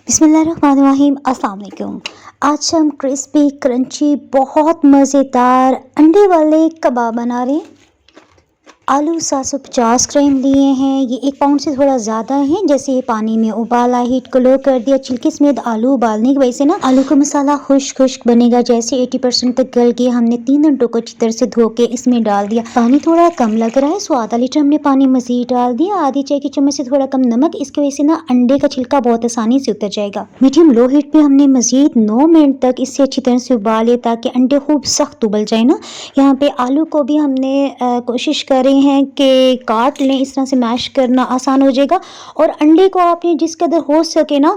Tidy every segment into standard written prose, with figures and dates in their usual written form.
बिस्मिल्लाहिर्रहमानिर्रहीम। अस्सलाम वालेकुम। आज हम क्रिस्पी क्रंची बहुत मज़ेदार अंडे वाले कबाब बना रहे हैं। आलू 750 ग्राम लिए हैं। ये 1 पाउंड से थोड़ा ज़्यादा है। जैसे ये पानी में उबाला, हीट को लो कर दिया, छिलके समेत आलू उबालने की वजह से ना आलू का मसाला खुश्क बनेगा। जैसे 80% तक गल गया, हमने 3 घंटों को अच्छी तरह से धो के इसमें डाल दिया। पानी थोड़ा कम लग रहा है, सो आधा लीटर हमने पानी मज़ीद डाल दिया। आधी चाय की चम्मच से थोड़ा कम नमक। इसकी वजह से ना अंडे का छिलका बहुत आसानी से उतर जाएगा। मीडियम लो हीट पे हमने मज़ीद 9 मिनट तक इसे अच्छी तरह से उबाल लिया ताकि अंडे खूब सख्त उबल जाए ना। यहाँ पे आलू को भी हमने कोशिश करें हैं कि काट लें, इस तरह से मैश करना आसान हो जाएगा। और अंडे को आपने जिस कदर हो सके ना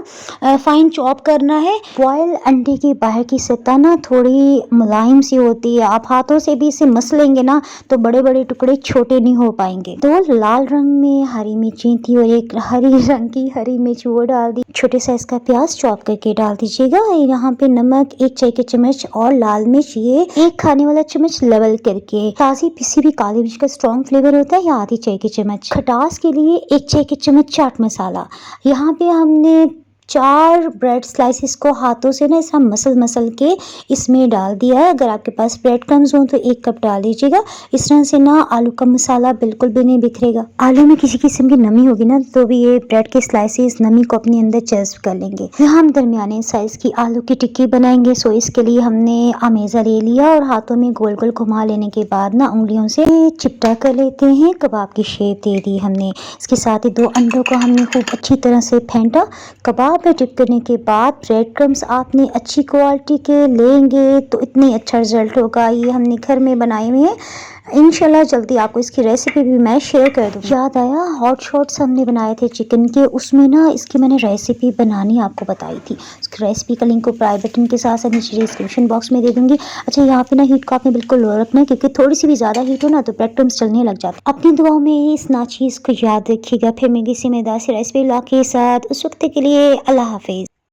फाइन चॉप करना है। बॉयल अंडे की बाहर की सतह ना थोड़ी मुलायम सी होती है। आप हाथों से भी इसे मसलेंगे ना तो बड़े बड़े टुकड़े छोटे नहीं हो पाएंगे। तो लाल रंग में हरी मिर्ची थी और एक हरी रंग की हरी मिर्च वो डाल दी। छोटे साइज का प्याज चॉप करके डाल दीजिएगा। यहाँ पे नमक 1 चाय की चम्मच और लाल मिर्च ये 1 खाने वाला चम्मच लेवल करके। ताज़ी पिसी हुई काली मिर्च का स्ट्रॉन्ग फ्लेवर होता है, या आधी चाय की चम्मच। खटास के लिए 1 चाय की चम्मच चाट मसाला। यहाँ पे हमने 4 ब्रेड स्लाइसिस को हाथों से ना इस तरह मसल के इसमें डाल दिया है। अगर आपके पास ब्रेड क्रम्स हो तो 1 कप डाल दीजिएगा। इस तरह से ना आलू का मसाला बिल्कुल भी नहीं बिखरेगा। आलू में किसी किस्म की नमी होगी ना तो भी ये ब्रेड के स्लाइसिस नमी को अपने अंदर जज्ब कर लेंगे। यहाँ हम दरमियाने साइज की आलू की टिक्की बनाएंगे। सो इसके लिए हमने अमेज़ा ले लिया और हाथों में गोल गोल घुमा लेने के बाद ना उंगलियों से चिपटा कर लेते हैं। कबाब की शेप दे दी हमने। इसके साथ ही 2 अंडों को हमने खूब अच्छी तरह से फेंटा। कबाब पे डिप करने के बाद ब्रेड क्रम्स आपने अच्छी क्वालिटी के लेंगे तो इतनी अच्छा रिजल्ट होगा। ये हमने घर में बनाए हुए हैं। इंशाल्लाह जल्दी आपको इसकी रेसिपी भी मैं शेयर कर दूँ। याद आया, हॉट शॉट्स हमने बनाए थे चिकन के, उसमें ना इसकी मैंने रेसिपी बनानी आपको बताई थी। उसकी रेसिपी का लिंक को प्राइवेट बटन के साथ साथ नीचे डिस्क्रिप्शन बॉक्स में दे दूंगी। अच्छा, यहाँ पे ना हीट को आपने बिल्कुल लो रखना है क्योंकि थोड़ी सी भी ज़्यादा हीट हो ना तो ब्रेड क्रम्स चलने लग जाते हैं। अपनी दुआओं में इस नाचीज़ को याद रखिएगा। फिर मैं किसी मज़ेदार सी रेसिपी ला के साथ, उस वक्त के लिए अल्लाह हाफिज़।